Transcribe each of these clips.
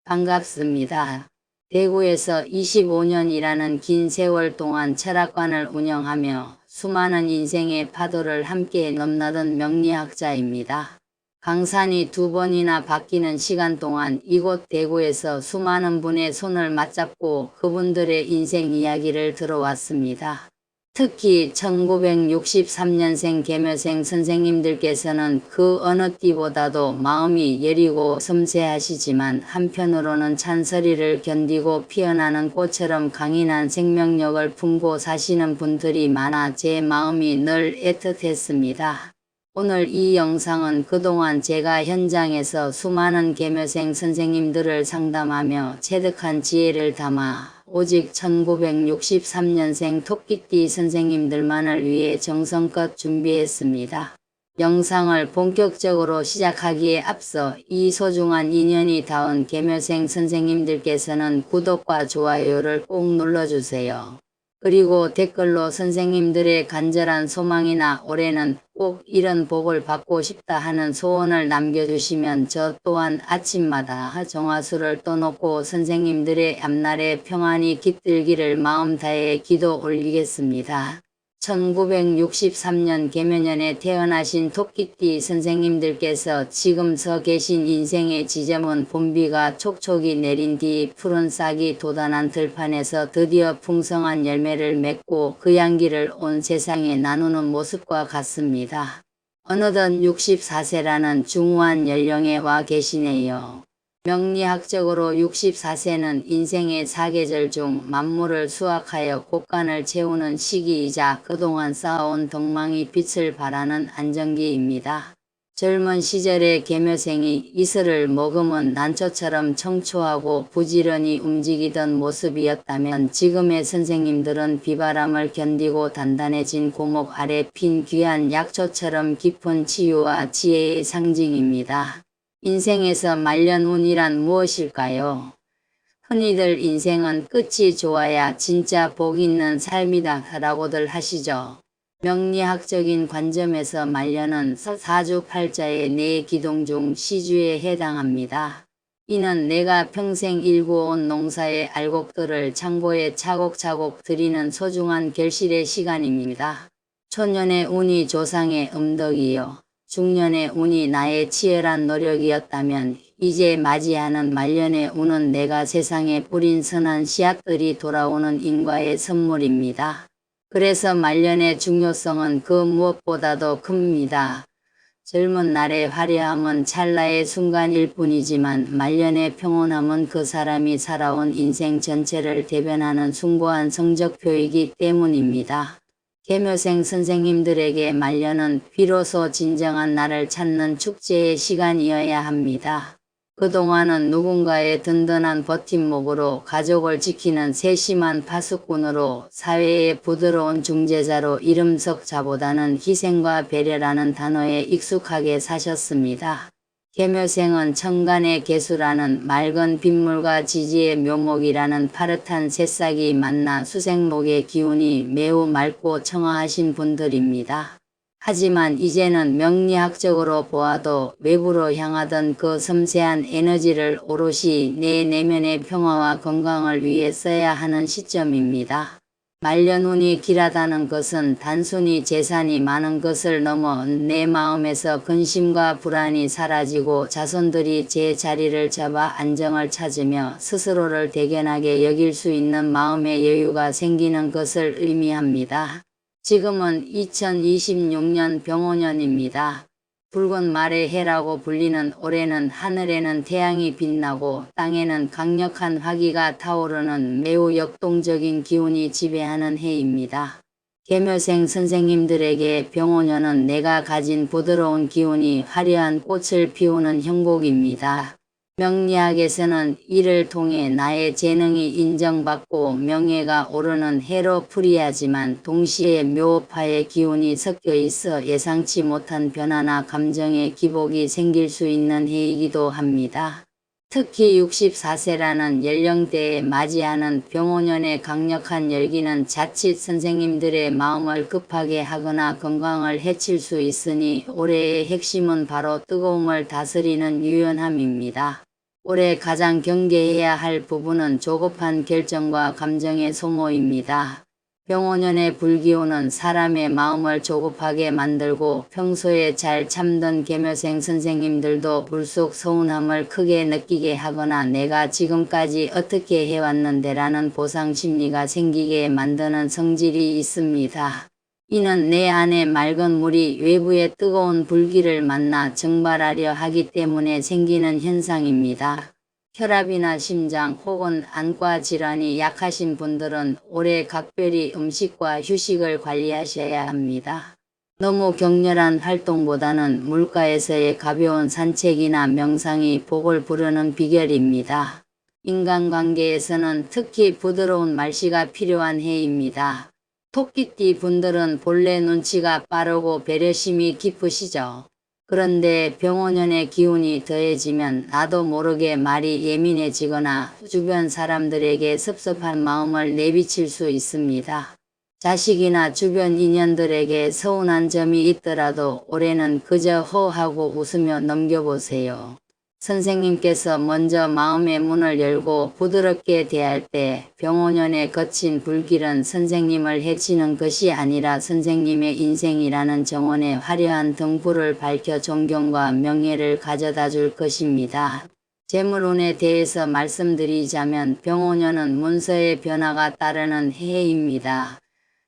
반갑습니다. 대구에서 25년이라는 긴 세월 동안 철학관을 운영하며 수많은 인생의 파도를 함께 넘나든 명리학자입니다. 강산이 2번이나 바뀌는 시간 동안 이곳 대구에서 수많은 분의 손을 맞잡고 그분들의 인생 이야기를 들어왔습니다. 특히 1963년생 개묘생 선생님들께서는 그 어느 때보다도 마음이 여리고 섬세하시지만 한편으로는 찬서리를 견디고 피어나는 꽃처럼 강인한 생명력을 품고 사시는 분들이 많아 제 마음이 늘 애틋했습니다. 오늘 이 영상은 그동안 제가 현장에서 수많은 개묘생 선생님들을 상담하며 체득한 지혜를 담아 오직 1963년생 토끼띠 선생님들만을 위해 정성껏 준비했습니다. 영상을 본격적으로 시작하기에 앞서 이 소중한 인연이 닿은 개묘생 선생님들께서는 구독과 좋아요를 꼭 눌러주세요. 그리고 댓글로 선생님들의 간절한 소망이나 올해는 꼭 이런 복을 받고 싶다 하는 소원을 남겨주시면 저 또한 아침마다 정화수를 떠놓고 선생님들의 앞날에 평안이 깃들기를 마음 다해 기도 올리겠습니다. 1963년 개묘년에 태어나신 토끼띠 선생님들께서 지금 서 계신 인생의 지점은 봄비가 촉촉이 내린 뒤 푸른 싹이 돋아난 들판에서 드디어 풍성한 열매를 맺고 그 향기를 온 세상에 나누는 모습과 같습니다. 어느덧 64세라는 중후한 연령에 와 계시네요. 명리학적으로 64세는 인생의 사계절 중 만물을 수확하여 곳간을 채우는 시기이자 그동안 쌓아온 덕망이 빛을 발하는 안정기입니다. 젊은 시절의 개묘생이 이슬을 머금은 난초처럼 청초하고 부지런히 움직이던 모습이었다면 지금의 선생님들은 비바람을 견디고 단단해진 고목 아래 핀 귀한 약초처럼 깊은 치유와 지혜의 상징입니다. 인생에서 말년운이란 무엇일까요? 흔히들 인생은 끝이 좋아야 진짜 복 있는 삶이다 라고들 하시죠. 명리학적인 관점에서 말년은 사주팔자의 네 기둥 중 시주에 해당합니다. 이는 내가 평생 일구어온 농사의 알곡들을 창고에 차곡차곡 들이는 소중한 결실의 시간입니다. 초년의 운이 조상의 음덕이요. 중년의 운이 나의 치열한 노력이었다면 이제 맞이하는 말년의 운은 내가 세상에 뿌린 선한 씨앗들이 돌아오는 인과의 선물입니다. 그래서 말년의 중요성은 그 무엇보다도 큽니다. 젊은 날의 화려함은 찰나의 순간일 뿐이지만 말년의 평온함은 그 사람이 살아온 인생 전체를 대변하는 숭고한 성적표이기 때문입니다. 개묘생 선생님들에게 말년은 비로소 진정한 나를 찾는 축제의 시간이어야 합니다. 그동안은 누군가의 든든한 버팀목으로 가족을 지키는 세심한 파수꾼으로 사회의 부드러운 중재자로 이름 석 자보다는 희생과 배려라는 단어에 익숙하게 사셨습니다. 개묘생은 천간의 개수라는 맑은 빗물과 지지의 묘목이라는 파릇한 새싹이 만나 수생목의 기운이 매우 맑고 청아하신 분들입니다. 하지만 이제는 명리학적으로 보아도 외부로 향하던 그 섬세한 에너지를 오롯이 내 내면의 평화와 건강을 위해 써야 하는 시점입니다. 말년운이 길하다는 것은 단순히 재산이 많은 것을 넘어 내 마음에서 근심과 불안이 사라지고 자손들이 제 자리를 잡아 안정을 찾으며 스스로를 대견하게 여길 수 있는 마음의 여유가 생기는 것을 의미합니다. 지금은 2026년 병오년입니다. 붉은 말의 해라고 불리는 올해는 하늘에는 태양이 빛나고 땅에는 강력한 화기가 타오르는 매우 역동적인 기운이 지배하는 해입니다. 개묘생 선생님들에게 병오년은 내가 가진 부드러운 기운이 화려한 꽃을 피우는 형복입니다. 명리학에서는 이를 통해 나의 재능이 인정받고 명예가 오르는 해로 풀이하지만 동시에 묘파의 기운이 섞여 있어 예상치 못한 변화나 감정의 기복이 생길 수 있는 해이기도 합니다. 특히 64세라는 연령대에 맞이하는 병오년의 강력한 열기는 자칫 선생님들의 마음을 급하게 하거나 건강을 해칠 수 있으니 올해의 핵심은 바로 뜨거움을 다스리는 유연함입니다. 올해 가장 경계해야 할 부분은 조급한 결정과 감정의 소모입니다. 병오년의 불기운은 사람의 마음을 조급하게 만들고 평소에 잘 참던 계묘생 선생님들도 불쑥 서운함을 크게 느끼게 하거나 내가 지금까지 어떻게 해왔는데라는 보상 심리가 생기게 만드는 성질이 있습니다. 이는 내 안에 맑은 물이 외부의 뜨거운 불기를 만나 증발하려 하기 때문에 생기는 현상입니다. 혈압이나 심장 혹은 안과 질환이 약하신 분들은 올해 각별히 음식과 휴식을 관리하셔야 합니다. 너무 격렬한 활동보다는 물가에서의 가벼운 산책이나 명상이 복을 부르는 비결입니다. 인간관계에서는 특히 부드러운 말씨가 필요한 해입니다. 토끼띠 분들은 본래 눈치가 빠르고 배려심이 깊으시죠. 그런데 병오년의 기운이 더해지면 나도 모르게 말이 예민해지거나 주변 사람들에게 섭섭한 마음을 내비칠 수 있습니다. 자식이나 주변 인연들에게 서운한 점이 있더라도 올해는 그저 허하고 웃으며 넘겨보세요. 선생님께서 먼저 마음의 문을 열고 부드럽게 대할 때 병오년의 거친 불길은 선생님을 해치는 것이 아니라 선생님의 인생이라는 정원에 화려한 등불을 밝혀 존경과 명예를 가져다 줄 것입니다. 재물운에 대해서 말씀드리자면 병오년은 문서의 변화가 따르는 해입니다.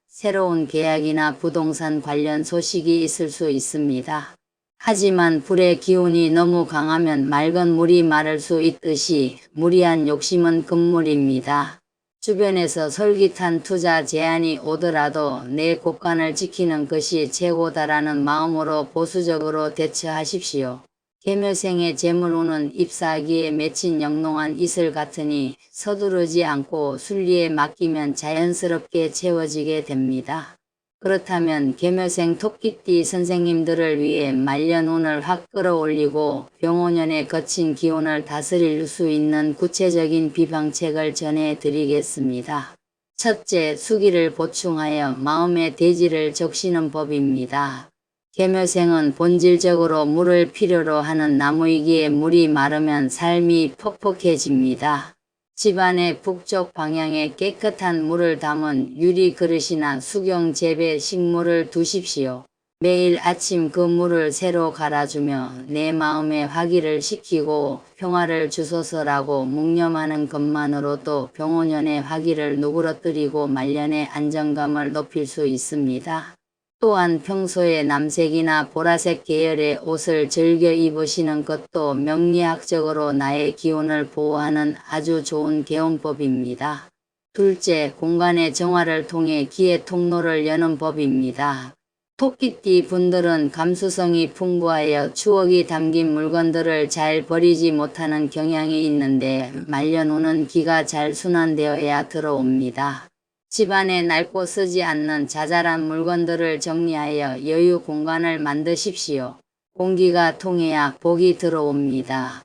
새로운 계약이나 부동산 관련 소식이 있을 수 있습니다. 하지만 불의 기운이 너무 강하면 맑은 물이 마를 수 있듯이 무리한 욕심은 금물입니다. 주변에서 솔깃한 투자 제안이 오더라도 내 곳간을 지키는 것이 최고다라는 마음으로 보수적으로 대처하십시오. 계묘생의 재물운은 잎사귀에 맺힌 영롱한 이슬 같으니 서두르지 않고 순리에 맡기면 자연스럽게 채워지게 됩니다. 그렇다면 계묘생 토끼띠 선생님들을 위해 말년운을 확 끌어올리고 병오년의 거친 기운을 다스릴 수 있는 구체적인 비방책을 전해드리겠습니다. 첫째, 수기를 보충하여 마음의 대지를 적시는 법입니다. 계묘생은 본질적으로 물을 필요로 하는 나무이기에 물이 마르면 삶이 퍽퍽해집니다. 집안의 북쪽 방향에 깨끗한 물을 담은 유리 그릇이나 수경 재배 식물을 두십시오. 매일 아침 그 물을 새로 갈아주며 내 마음에 화기를 시키고 평화를 주소서라고 묵념하는 것만으로도 병오년의 화기를 누그러뜨리고 말년의 안정감을 높일 수 있습니다. 또한 평소에 남색이나 보라색 계열의 옷을 즐겨 입으시는 것도 명리학적으로 나의 기운을 보호하는 아주 좋은 개운법입니다. 둘째, 공간의 정화를 통해 기의 통로를 여는 법입니다. 토끼띠 분들은 감수성이 풍부하여 추억이 담긴 물건들을 잘 버리지 못하는 경향이 있는데 말년운은 기가 잘 순환되어야 들어옵니다. 집안에 낡고 쓰지 않는 자잘한 물건들을 정리하여 여유 공간을 만드십시오. 공기가 통해야 복이 들어옵니다.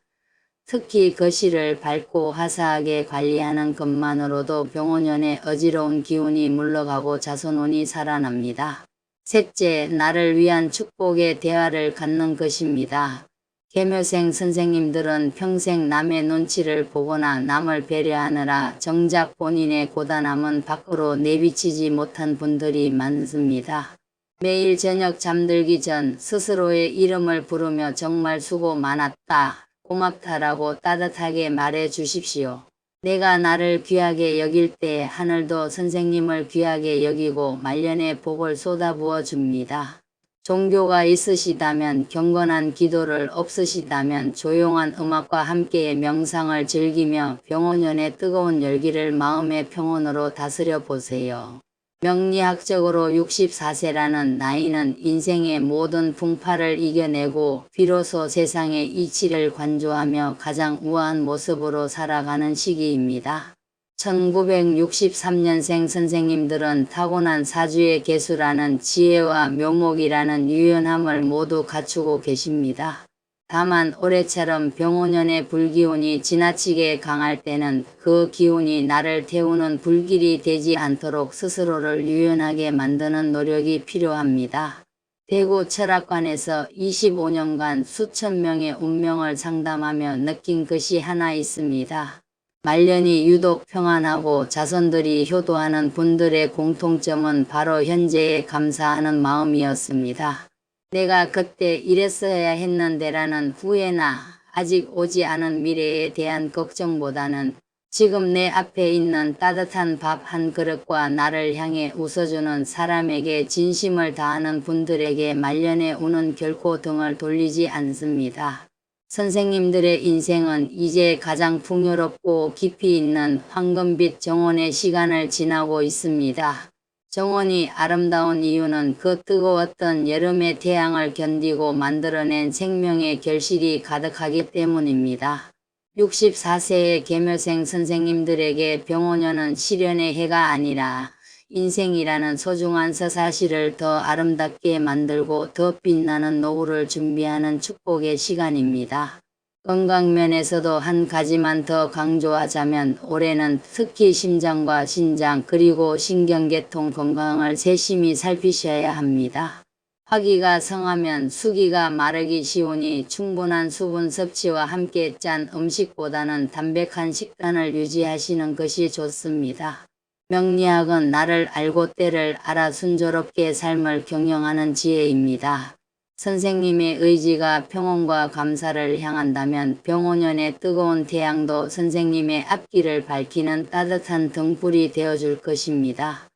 특히 거실을 밝고 화사하게 관리하는 것만으로도 병오년의 어지러운 기운이 물러가고 자손운이 살아납니다. 셋째, 나를 위한 축복의 대화를 갖는 것입니다. 계묘생 선생님들은 평생 남의 눈치를 보거나 남을 배려하느라 정작 본인의 고단함은 밖으로 내비치지 못한 분들이 많습니다. 매일 저녁 잠들기 전 스스로의 이름을 부르며 정말 수고 많았다, 고맙다라고 따뜻하게 말해 주십시오. 내가 나를 귀하게 여길 때 하늘도 선생님을 귀하게 여기고 말년의 복을 쏟아부어 줍니다. 종교가 있으시다면 경건한 기도를 없으시다면 조용한 음악과 함께의 명상을 즐기며 병오년의 뜨거운 열기를 마음의 평온으로 다스려 보세요. 명리학적으로 64세라는 나이는 인생의 모든 풍파를 이겨내고 비로소 세상의 이치를 관조하며 가장 우아한 모습으로 살아가는 시기입니다. 1963년생 선생님들은 타고난 사주의 개수라는 지혜와 묘목이라는 유연함을 모두 갖추고 계십니다. 다만 올해처럼 병오년의 불기운이 지나치게 강할 때는 그 기운이 나를 태우는 불길이 되지 않도록 스스로를 유연하게 만드는 노력이 필요합니다. 대구 철학관에서 25년간 수천 명의 운명을 상담하며 느낀 것이 하나 있습니다. 말년이 유독 평안하고 자손들이 효도하는 분들의 공통점은 바로 현재에 감사하는 마음이었습니다. 내가 그때 이랬어야 했는데라는 후회나 아직 오지 않은 미래에 대한 걱정보다는 지금 내 앞에 있는 따뜻한 밥 한 그릇과 나를 향해 웃어주는 사람에게 진심을 다하는 분들에게 말년의 운은 결코 등을 돌리지 않습니다. 선생님들의 인생은 이제 가장 풍요롭고 깊이 있는 황금빛 정원의 시간을 지나고 있습니다. 정원이 아름다운 이유는 그 뜨거웠던 여름의 태양을 견디고 만들어낸 생명의 결실이 가득하기 때문입니다. 64세의 개묘생 선생님들에게 병오년은 시련의 해가 아니라 인생이라는 소중한 서사시를 더 아름답게 만들고 더 빛나는 노후를 준비하는 축복의 시간입니다. 건강면에서도 한 가지만 더 강조하자면 올해는 특히 심장과 신장 그리고 신경계통 건강을 세심히 살피셔야 합니다. 화기가 성하면 수기가 마르기 쉬우니 충분한 수분 섭취와 함께 짠 음식보다는 담백한 식단을 유지하시는 것이 좋습니다. 명리학은 나를 알고 때를 알아 순조롭게 삶을 경영하는 지혜입니다. 선생님의 의지가 평온과 감사를 향한다면 병오년의 뜨거운 태양도 선생님의 앞길을 밝히는 따뜻한 등불이 되어줄 것입니다.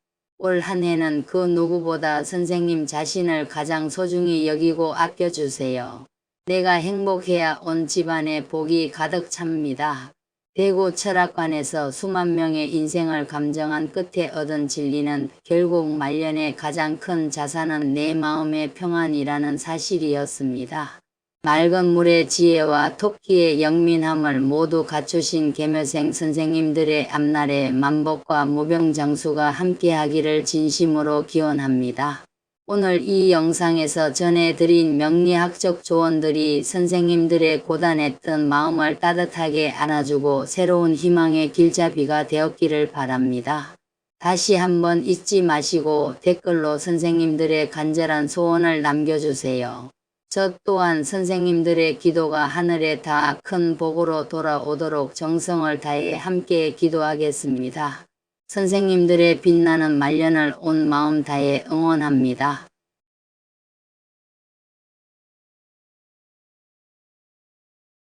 올 한 해는 그 누구보다 선생님 자신을 가장 소중히 여기고 아껴주세요. 내가 행복해야 온 집안에 복이 가득 찹니다. 대구 철학관에서 수만 명의 인생을 감정한 끝에 얻은 진리는 결국 말년의 가장 큰 자산은 내 마음의 평안이라는 사실이었습니다. 맑은 물의 지혜와 토끼의 영민함을 모두 갖추신 개묘생 선생님들의 앞날에 만복과 무병장수가 함께하기를 진심으로 기원합니다. 오늘 이 영상에서 전해드린 명리학적 조언들이 선생님들의 고단했던 마음을 따뜻하게 안아주고 새로운 희망의 길잡이가 되었기를 바랍니다. 다시 한번 잊지 마시고 댓글로 선생님들의 간절한 소원을 남겨주세요. 저 또한 선생님들의 기도가 하늘에 닿아 큰 복으로 돌아오도록 정성을 다해 함께 기도하겠습니다. 선생님들의 빛나는 말년을 온 마음 다해 응원합니다.